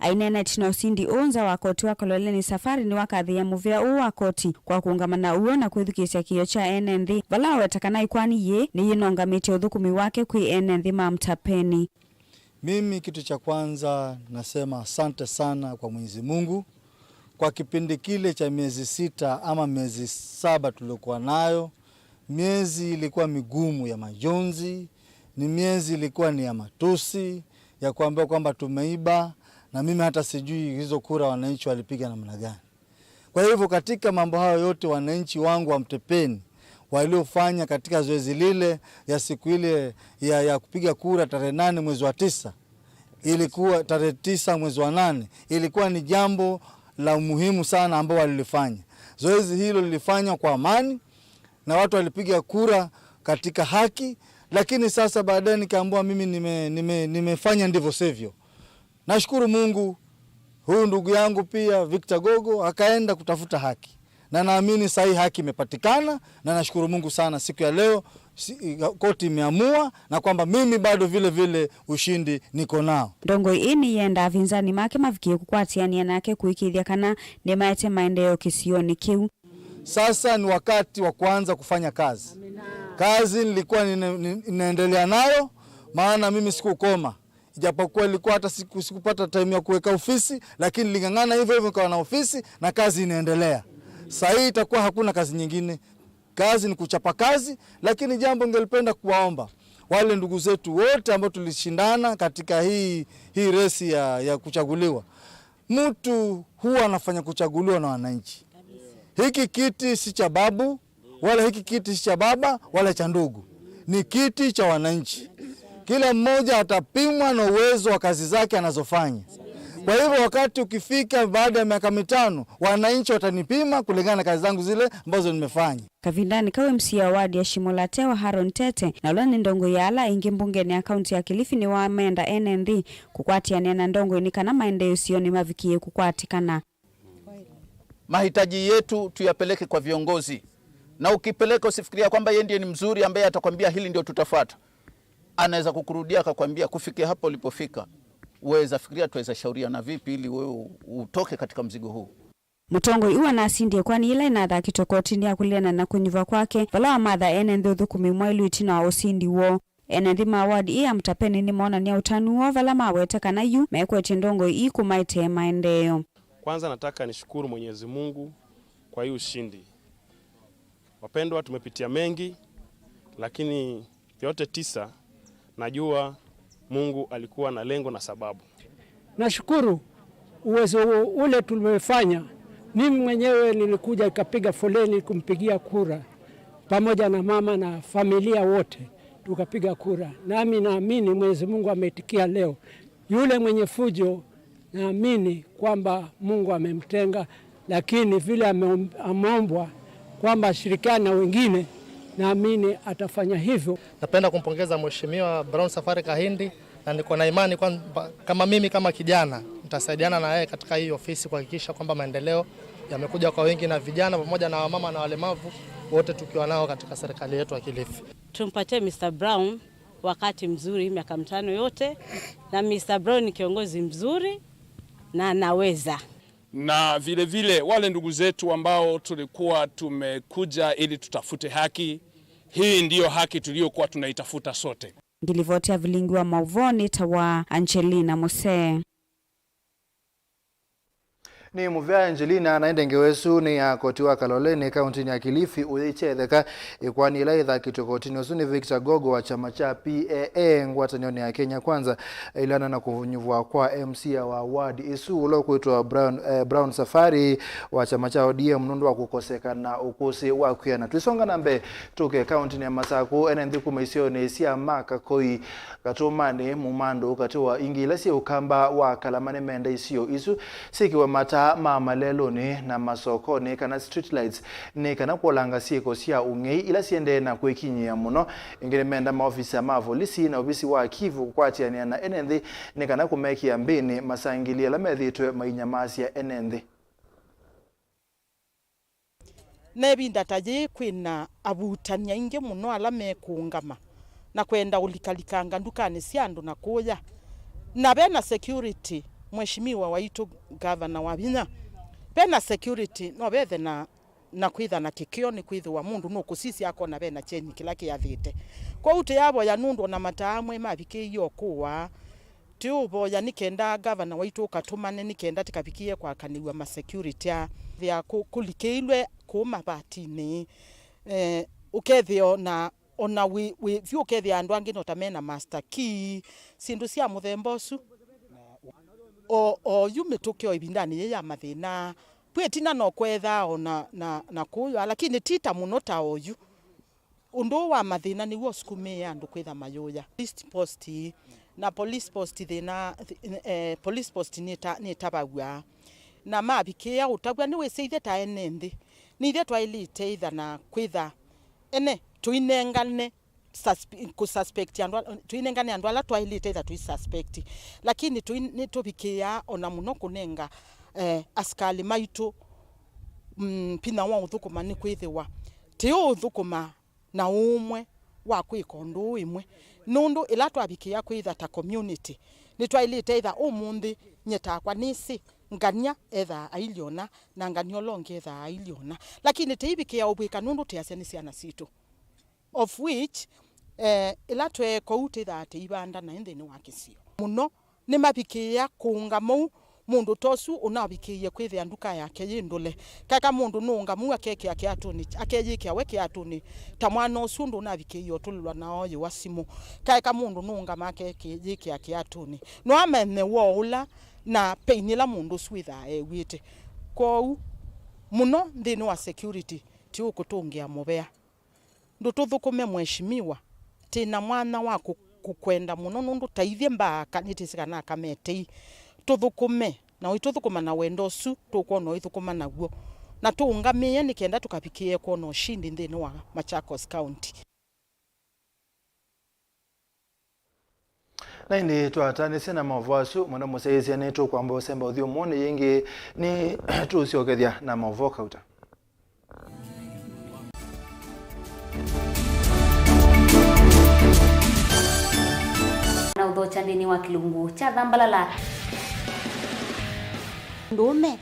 Ainena tino sindi onza wa koti wa Kaloleni Safari ni wakathi ya muvia uwa koti kwa kuungamana uo na kuithukisya kiyo cha NND valawa wetakana ikwani ye ni yinonga miti udhukumi wake kui nthima Mtapeni. Mimi kitu cha kwanza nasema asante sana kwa Mwenyezi Mungu kwa kipindi kile cha miezi 6 ama miezi 7 tulikuwa nayo. Miezi ilikuwa migumu ya majonzi, ni miezi ilikuwa ni ya matusi, ya kuambia kwamba tumeiba, na mimi hata sijui hizo kura wananchi walipiga namna gani. Kwa hivyo katika mambo hayo yote wananchi wangu wa Mtapeni waliofanya katika zoezi lile ya siku ile ya kupiga kura tarehe 8 mwezi wa 9, ilikuwa tarehe 9 mwezi wa 8, ilikuwa ni jambo la muhimu sana ambao walilifanya. Zoezi hilo lilifanywa kwa amani na watu walipiga kura katika haki, lakini sasa baadaye nikaambiwa mimi nimefanya ndivyo sivyo. Nashukuru Mungu, huyu ndugu yangu pia Victor Gogo akaenda kutafuta haki. Na naamini sahi haki imepatikana, na nashukuru Mungu sana siku ya leo koti imeamua na kwamba mimi bado vile vile ushindi niko nao. Ndongo ini yenda vinzani make mavikie kukwatiania nake kuikithia kana nemaete maendeleo kisioni kiu. Sasa ni wakati wa kuanza kufanya kazi. Kazi nilikuwa ninaendelea nayo, maana mimi sikukoma. Ijapokuwa ilikuwa hata sikupata time ya kuweka ofisi, lakini nilingangana hivyo nikawa na ofisi na kazi inaendelea. Sasa hii itakuwa hakuna kazi nyingine. Kazi ni kuchapa kazi, lakini jambo ningelipenda kuwaomba wale ndugu zetu wote ambao tulishindana katika hii resi ya kuchaguliwa. Mtu huwa anafanya kuchaguliwa na wananchi. Hiki kiti si cha babu, wala hiki kiti si cha baba, wala cha ndugu. Ni kiti cha wananchi. Kila mmoja atapimwa na uwezo wa kazi zake anazofanya. Kwa hivyo wakati ukifika baada ya miaka 5, wananchi watanipima kulingana na kazi zangu zile ambazo nimefanya. Kavindani kawe MCA wadi ya Shimolatewa Haron Tete na ulani ndongo yala ingi mbungeni ya kaunti ya Kilifi ni wameenda NND kukwatiania na ndongo inikana maendeleo sioni mavikie kukwatikana. Mahitaji yetu tuyapeleke kwa viongozi, na ukipeleka usifikiria kwamba yeye ndiye ni mzuri ambaye atakwambia hili ndio tutafuata. Anaweza kukurudia akakwambia kufikia hapo ulipofika uweza fikiria tuweza shauria na vipi ili wewe utoke katika mzigo huu. Mutongo iwa na asindie kwani ila inadha kitokotini ya kuliana na kunyiva kwake valawa madha enendhi udhukumi mwailu itina wa usindi wo. Enendhi mawadi iya Mtapeni ni maona ni ya utanu wo vala maweteka na yu mekwe tindongo iku maite maendeleo. Kwanza nataka nishukuru Mwenyezi Mungu kwa hii ushindi. Wapendwa, tumepitia mengi, lakini yote 9 najua Mungu alikuwa na lengo na sababu. Nashukuru uwezo ule tulimefanya. Mimi mwenyewe nilikuja ikapiga foleni kumpigia kura pamoja na mama na familia wote tukapiga kura. Nami naamini Mwenyezi Mungu ameitikia leo. Yule mwenye fujo naamini kwamba Mungu amemtenga, lakini vile ameombwa kwamba shirikiana na wengine, naamini atafanya hivyo. Napenda kumpongeza Mheshimiwa Brown Safari Kahindi na niko na imani kwamba kama mimi kama kijana nitasaidiana na yeye katika hii ofisi kuhakikisha kwamba maendeleo yamekuja kwa wengi na vijana pamoja na wamama na walemavu wote tukiwa nao katika serikali yetu ya Kilifi. Tumpatie Mr. Brown wakati mzuri miaka 5 yote, na Mr. Brown ni kiongozi mzuri na anaweza. Na vile vile wale ndugu zetu ambao tulikuwa tumekuja ili tutafute haki, hii ndiyo haki tuliyokuwa tunaitafuta sote. Ngilivotea Vilingi Wa Mauvoo tawa Angelina Mose. Ni muvya Angelina na ndengewesu ni ya koti wa Kaloleni kaunti ya Kilifi uichetheka ikwani ila itha kitokotini usuni Victor Gogo wa chama cha PAA ngwatanio ya Kenya Kwanza ilana na kuvunyuvwa kwa MC wa ward isu ulo kuitwa Brown Safari wa chama cha ODM mnundu wa kukoseka na ukusi wa kuyana. Tuisonga nambe tuke kaunti ya Masako enendi kumaisione sia maka koi katumane mumando katiwa ingilesi ukamba wa Kalamane menda isio isu sikiwa mata mama lelo ni na masoko ni kana street lights ni kana kolanga sieko sia ungei ila siende na kwekinyia muno ingine menda maofisa mavolisi na obisi wa Kivu kwatia ni na enendi ni kana kumeki ya mbini masangilia la methitwe mainyamasi ya enendi nebinda taje kwina abutania inge muno ala mekungama na kwenda ulikalikanga ndukani siandu na kuya na bena security mheshimiwa waitu governor wa Vinya bena security no bethe na kwitha na kikio ni kwithwa mundu no kusisi yako na bena cheni kila kiathite kwa ute yabo ya nundu na mataamwe mabike iyo kuwa tubo ya nikenda governor waitu katumane nikenda tikabikie kwa kaniwa ma security ya kulikeilwe kuma batini ukethio na ona we vyu ukethia andu angi no tamena master key sindu sia muthembosu o yume tukio ibindani ya mathina pwetina no kwetha ona na kuyo lakini tita muno ta oyu undu wa mathina ni wo skume andu kwetha mayoya police post na police post thina police post ni tabagwa na mabikia utagwa ni weseithe ta enendi ni ile twailite itha na kwetha ene tuinengane kususpect andu tuinengane andu ala twailite itha tuisuspect lakini tubikia ona muno kunenga askali maitu pina wa uthukuma ni kwithiwa ti uthukuma na umwe wa kwikondu imwe nundu ila twabikia kwitha ta community ni twailite itha umundi nyetakwa nisi ngania etha ailiona na nganio longe etha ailiona lakini tibikia ubwika nundu tiaseni ciana situ of which ila twe kouti that ibanda na endeni wakisio muno ni mabikia kungamu mundu tosu unabikie kwithia nduka yake yindule kaka mundu nunga mu akeke yake atuni akejike aweke atuni tamwana osundu unabikie otulwa na oyo wasimu kaka mundu nunga makeke yike yake atuni no amene woula na peinila mundu switha wite kou muno ndini wa security ti ukutungia mubea ndututhukume mheshimiwa tina mwana wa kukwenda muno nundu taithie mbaka nitisikana kamete tuthukume na wituthukuma na wendo su tukwona withukuma naguo na tuungamie nikenda tukapikie kuona ushindi ndini wa Machakos County. Na ndi tuatani sena mavoasu mwana musaizi anetu kwamba usemba uthio mwone yengi ni tusiokethia na mavoka uta. Na udhocha ndini wa kilungu cha Dhambalala ndume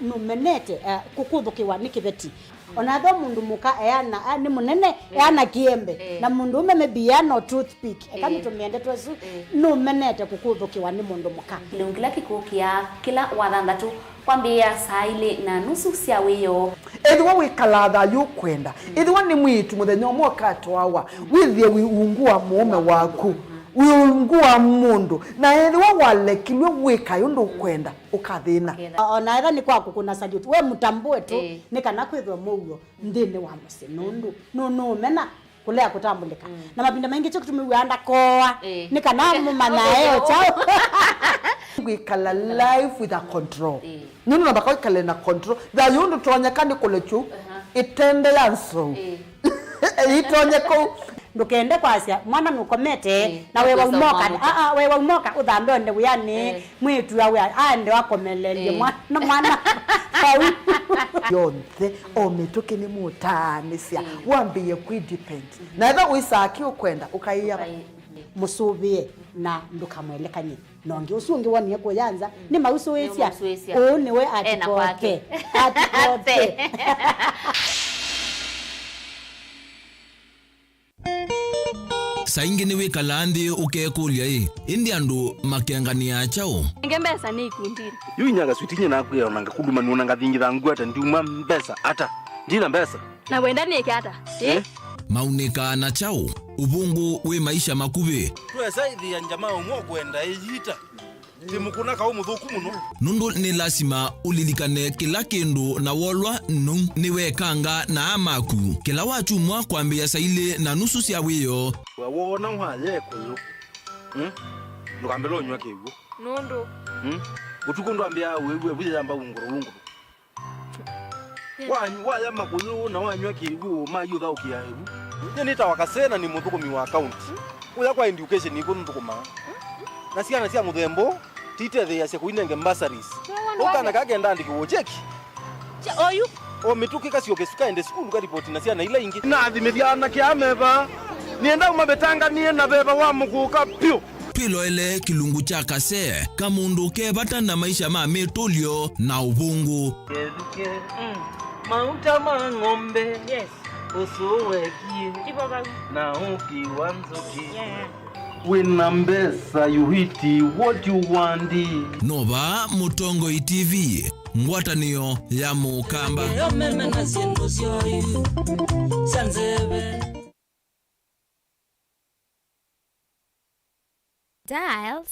numenete kukuthukiwa ni kibeti onatho mundu muka eana ni munene eana kiembe na mundu umeme no toothpick kama tumiende twesu numenete kukuthukiwa ni mundu muka kilungila kikukia kila wathandatu kwambia saa ile na nusu cia wiyo ethwa wikalatha yukwenda ethwa ni mwitu muthenya mwoka twawa withie wiungua mume waku wiungua mundu na ethwa walekilwe wika yundu kwenda ukathina ona etha ni kwaku kuna salute we mutambue tu ni kana kwithwa mugo ndini wa musi nundu no mena kulea kutambulika na mabinda mengi cyo kutumiwanda koa ni kana mumana eo chao wikala life with a control nunu nabaka wikala na control da yundu tonyakani kulechu itende yanso itonyeko ndukende kwasia mwana nukomete na wewe umoka wewe umoka uthambe onde buyani mwitu yawe ande wakomelelie mwana yonthe omituke ni mutanisia wambie kudepend na eva uisaki ukwenda ukaiya musubie na ndukamwelekanye nongi usungi woni kuyanza ni mausuisia ni we atikote saingi ni wikala nthi ukekulia indi andu makengania chao ngembesa ni ikundiri yu nyaga switinye nakuya onanga kuduma nunanga thingi thangu ata ndiuma mbesa ata ndina mbesa na wenda ni kata maunika na chao ubungu we maisha makuve twesa ithi ya jamaa umwe kwenda ijita timukuna ka umuthuku muno nundu ni lazima ulilikane kila kindu na wolwa nu ni wekanga na amaku kila wachumwa kwambia saile na nusu cia wiyo wona mwaje kuyo nukambelo nywa kiwu nundu utuku ndo ambia wewe bujamba unguru wanya makuyu na wanywa kiwu mayutha ukiaibu nita wakasena ni muthukumi wa account uya kwa education iko nthukuma na ciana cia muthembo tite thia cia kuinenge bursaries ukana kagenda ndiko cheki oyu o mituki kacio suka ende school ka report na ciana ila ingi na thimithiana kiameva nienda umabetanga nie na beba wa mukuka pio pilo ele kilungu cha kase kamundu kebata na maisha ma metolio na ubungu keduke mauta mangombe yes usuwekie na ukiwanzoki wina mbesa yuhiti what you want nova mutongo TV ngwatanio ya mukamba Dial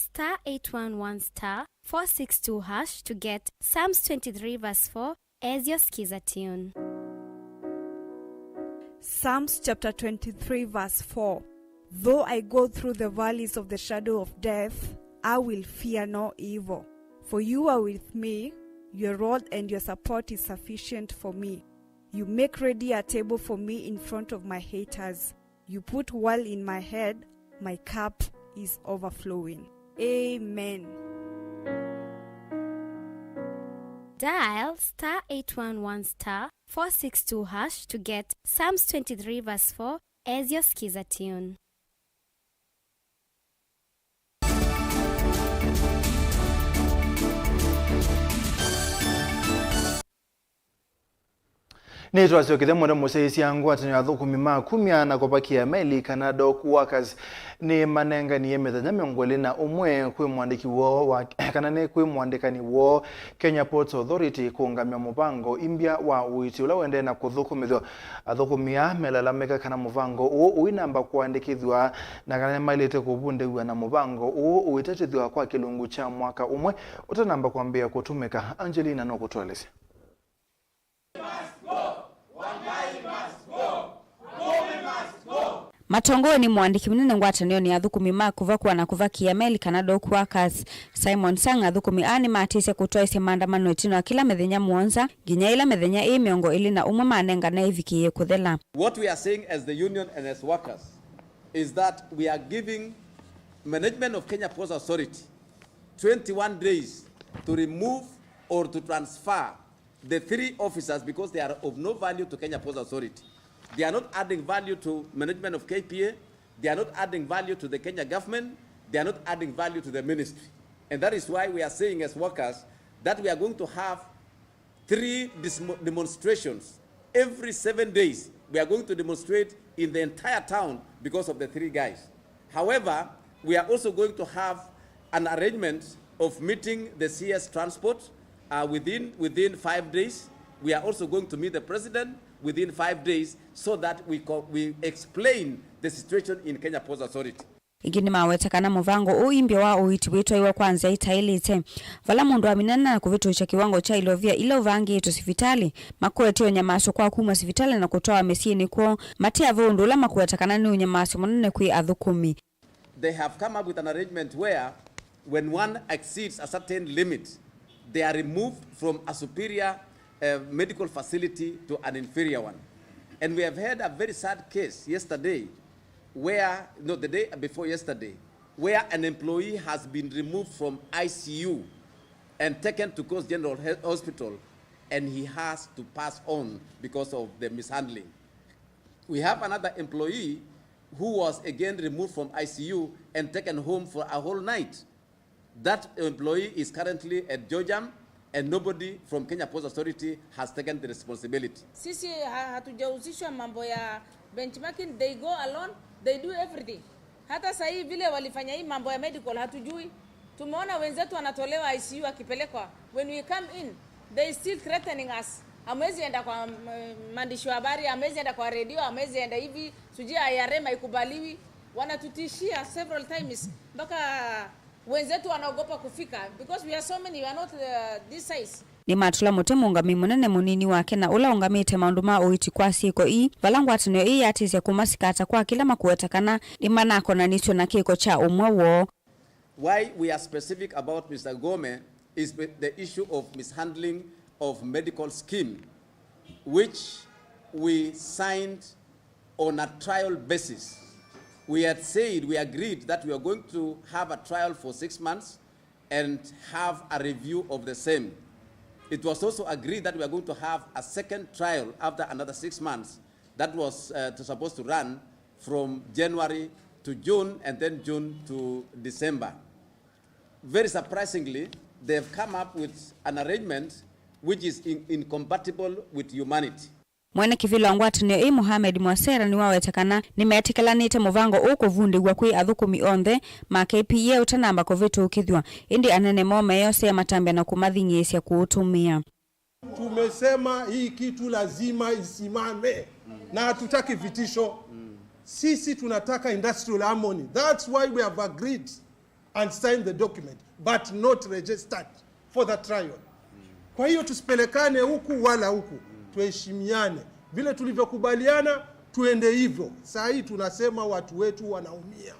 *811*462# to get Psalms 23 verse 4 as your skiza tune. Psalms chapter 23 verse 4. Though I go through the valleys of the shadow of death, I will fear no evil. For you are with me, your rod and your support is sufficient for me. You make ready a table for me in front of my haters. You put oil in my head, my cup is overflowing. Amen. Dial *811*462# to get Psalms 23 verse 4 as your skiza tune. Nitwa siokithe mwenda museisi yangu atani athukumi makumia na kopakia meli kana dock workers ni manenga ni methenya miongoli na umwe kwi mwandiki wo wa kana ne kwi mwandikani wo Kenya Ports Authority kuungamia mubango imbia wa uiti ula wende na kuthukumithwa athukumia melalamika kana mubango uinamba kuandikithwa na kana mailete kubundewa na mubango uitetithwa kwa kilungu cha mwaka umwe utanamba kuambia kutumika. Angelina no kutweleza. Matongo ni mwandiki munene ngwatanio ni athukumi makuva kwa na kuvakia meli kana dock workers Simon Sang athukumi ani matise kutoise maandamano itino kila methenya muonza ginya ila methenya miongo ili na umwe manenga na ivikie kuthela. What we are saying as the union and as workers is that we are giving management of Kenya Ports Authority 21 days to remove or to transfer the 3 officers because they are of no value to Kenya Ports Authority. They are not adding value to management of KPA. They are not adding value to the Kenya government. They are not adding value to the ministry. And that is why we are saying as workers that we are going to have 3 demonstrations. Every 7 days, we are going to demonstrate in the entire town because of the 3 guys. However, we are also going to have an arrangement of meeting the CS transport within 5 days. We are also going to meet the president within 5 days so that we explain the situation in Kenya Ports Authority. Igini mawetekana muvango uimbia wa uiti wito iwa kwanza itailite. Vala mundu wa minana na kuvituisha kiwango cha ilovia ila uvangi ito sifitali. Makuetio nyamaso kwa kuma sifitali na kutoa mesini kuo. Matia vundu la makuetekana ni unyamaso mwanane kui athukumi. They have come up with an arrangement where when one exceeds a certain limit, they are removed from a superior medical facility to an inferior one. And we have had a very sad case yesterday where, no, the day before yesterday, where an employee has been removed from ICU and taken to Coast General Hospital, and he has to pass on because of the mishandling. We have another employee who was again removed from ICU and taken home for a whole night. That employee is currently at Georgia, and nobody from Kenya Ports Authority has taken the responsibility. Sisi hatujahusishwa mambo ya benchmarking. They go alone, they do everything. Hata sasa hivi vile walifanya hii mambo ya medical hatujui. Tumeona wenzetu wanatolewa ICU akipelekwa. When we come in, they still threatening us. Hamwezi enda kwa maandishi wa habari, hamwezi enda kwa radio, hamwezi enda hivi, sijui IRM haikubaliwi. Wanatutishia several times mpaka wenzetu wanaogopa kufika because we are so many, we are not this size. Ni matula mote muungami munene munini wake na ula ungamite maundu ma uiti kwa sieko valangwatanio atizia kumasikata kwa kila makuetakana ni manako na nicho na kiko cha umwe wo. Why we are specific about Mr. Gome is the issue of mishandling of medical scheme, which we signed on a trial basis. We had said, we agreed that we are going to have a trial for 6 months and have a review of the same. It was also agreed that we are going to have a second trial after another 6 months. That was supposed to run from January to June and then June to December. Very surprisingly, they've come up with an arrangement which is incompatible with humanity. Mwene kivilo ngwatanio Mohamed Mwasera ni wawetakana nimetikelanite muvango ukuvundigwa kwi athukumi onthe ma KPA utanamba kovitu ukithwa indi anene mome yose ya matambia na kumathinyisya kuutumia. Tumesema hii kitu lazima isimame na hatutaki vitisho. Sisi tunataka industrial harmony. That's why we have agreed and signed the document but not registered for the trial. Kwa hiyo tusipelekane huku wala huku. Tuheshimiane. Vile tulivyokubaliana tuende hivyo. Saa hii tunasema watu wetu wanaumia.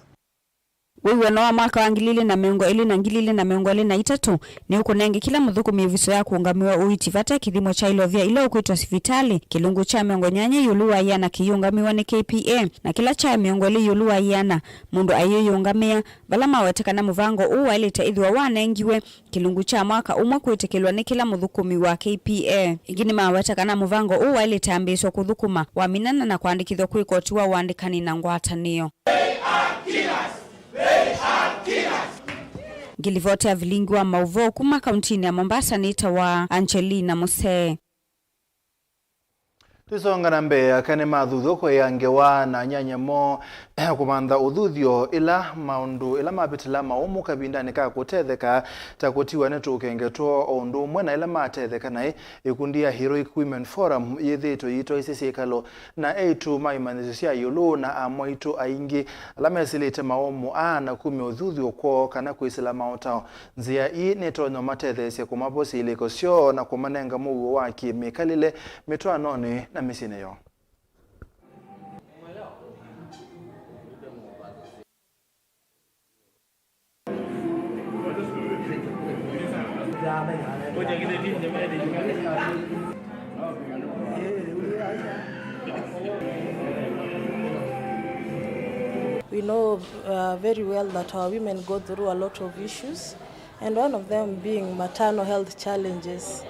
Wewe no mwaka wa 2023 ni huko nengi kila muthuku miviso ya kuungamiwa uitivata kithimo cha ilovya ile ukuitwa hospitali kilungu cha miongo nyanye yuluwa yana kiyungamiwa ni KPA na kila cha miongo ile yuluwa yana mundu ayoyungamia vala mawetekana muvango uwa ile taithwa wanengiwe kilungu cha mwaka umwe kuitekelwa ni kila muthukumi wa KPA igini mawetekana muvango uwa ile tambiswa kuthukuma waminana na kuandikithwa kwi koti wa uandikani na ngwatanio. Gilivote ya Vilingi Wa Mauvoo kuma kauntini ya Mombasa nita wa Angelina Musee. Tusonga na mbea kane mathuthuko yangewa na nyanyamo kumantha uthuthio ila maundu ila mapitila maumu kabindani ka kutetheka takutiwa netukengetwo ondu umwe na ila matetheka nai ikundi ya Heroic Women Forum yithito yito isisikalo na eitu maimanisi cia yulu na amoitu aingi ala mesilite maumu na kumi uthuthio kwa kana kwisila mautao nzia ii netonyo matethesya kumaposi iliko syo na kumanenga muwo wa kimikalile mitwanoni na misine yo. We know very well that our women go through a lot of issues, and one of them being maternal health challenges.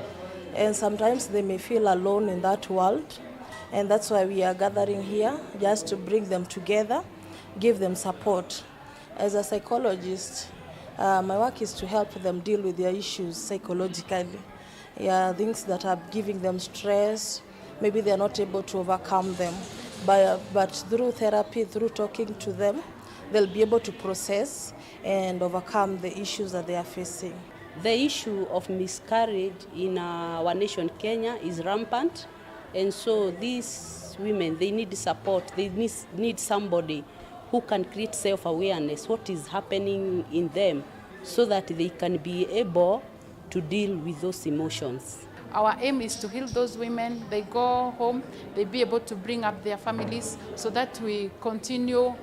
And sometimes they may feel alone in that world, and that's why we are gathering here, just to bring them together, give them support. As a psychologist, my work is to help them deal with their issues psychologically. Yeah, things that are giving them stress, maybe they are not able to overcome them. But through therapy, through talking to them, they'll be able to process and overcome the issues that they are facing. The issue of miscarriage in our nation, Kenya, is rampant. And so these women, they need support. They need somebody who can create self-awareness, what is happening in them, so that they can be able to deal with those emotions. Our aim is to heal those women. They go home, they be able to bring up their families so that we continue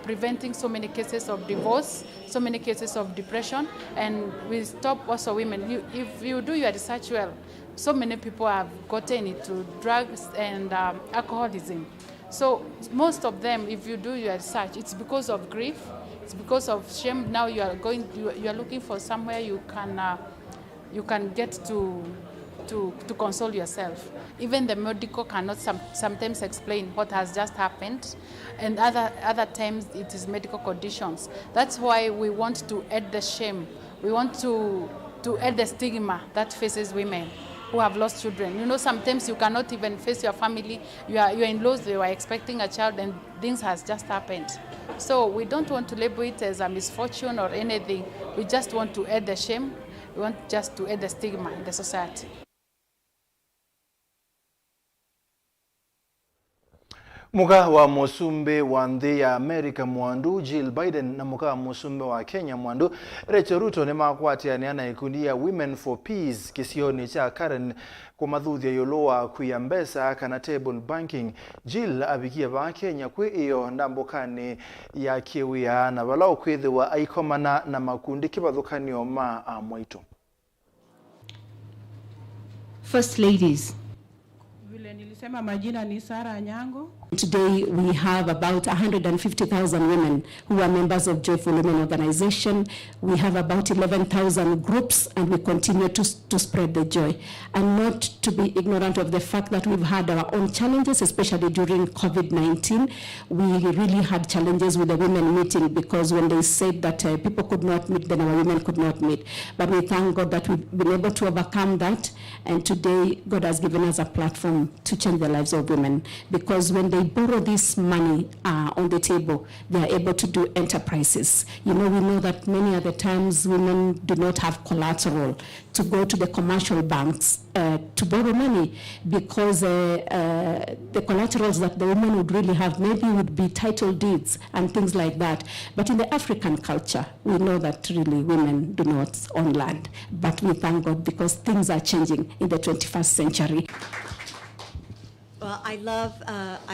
preventing so many cases of divorce, so many cases of depression, and we stop also women. If you do your research well, so many people have gotten into drugs and alcoholism. So most of them, if you do your research, it's because of grief, it's because of shame. Now you are looking for somewhere you can get to console yourself. Even the medical cannot sometimes explain what has just happened, and other times it is medical conditions. That's why we want to end the shame. We want to end the stigma that faces women who have lost children. You know, sometimes you cannot even face your family. You are in laws, you are expecting a child, and things has just happened. So we don't want to label it as a misfortune or anything. We just want to add the shame. We want just to add the stigma in the society. Muka wa musumbe wa nthi ya America mwandu Jill Biden na muka wa musumbe wa Kenya mwandu Rachel Ruto ni makwatianiana ikundi ya Women for Peace kisioni cha Karen kumathuthia yoloa kuya mbesa kana table banking. Jill abikia ba Kenya kwe iyo ndambukani ya kiwia na walau kwithiwa aikomana na makundi kibathukanio ma mwaito. First ladies. Today we have about 150,000 women who are members of Joyful Women Organization. We have about 11,000 groups, and we continue to spread the joy. And not to be ignorant of the fact that we've had our own challenges, especially during COVID-19. We really had challenges with the women meeting, because when they said that people could not meet, then our women could not meet. But we thank God that we've been able to overcome that. And today God has given us a platform to change the lives of women, because when they borrow this money on the table, they are able to do enterprises. You know, we know that many other times women do not have collateral to go to the commercial banks to borrow money, because the collaterals that the women would really have maybe would be title deeds and things like that. But in the African culture, we know that really women do not own land. But we thank God, because things are changing in the 21st century. Well, I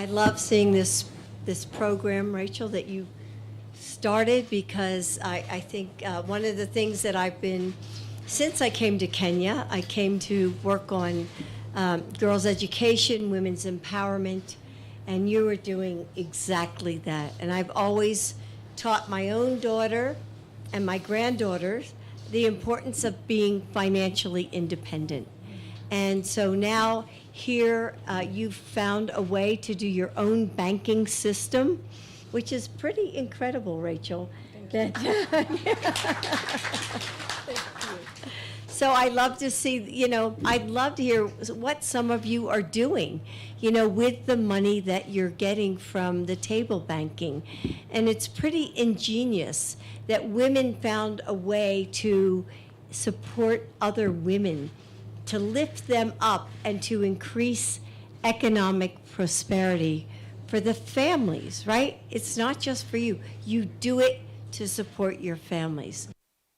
love seeing this program, Rachel, that you started, because I think one of the things that I've been, since I came to Kenya, I came to work on girls' education, women's empowerment, and you were doing exactly that. And I've always taught my own daughter and my granddaughters the importance of being financially independent. And so now here you've found a way to do your own banking system, which is pretty incredible, Rachel. Thank you. So I love to see, you know, I'd love to hear what some of you are doing, you know, with the money that you're getting from the table banking. And it's pretty ingenious that women found a way to support other women, to lift them up, and to increase economic prosperity for the families, right? It's not just for you. You do it to support your families.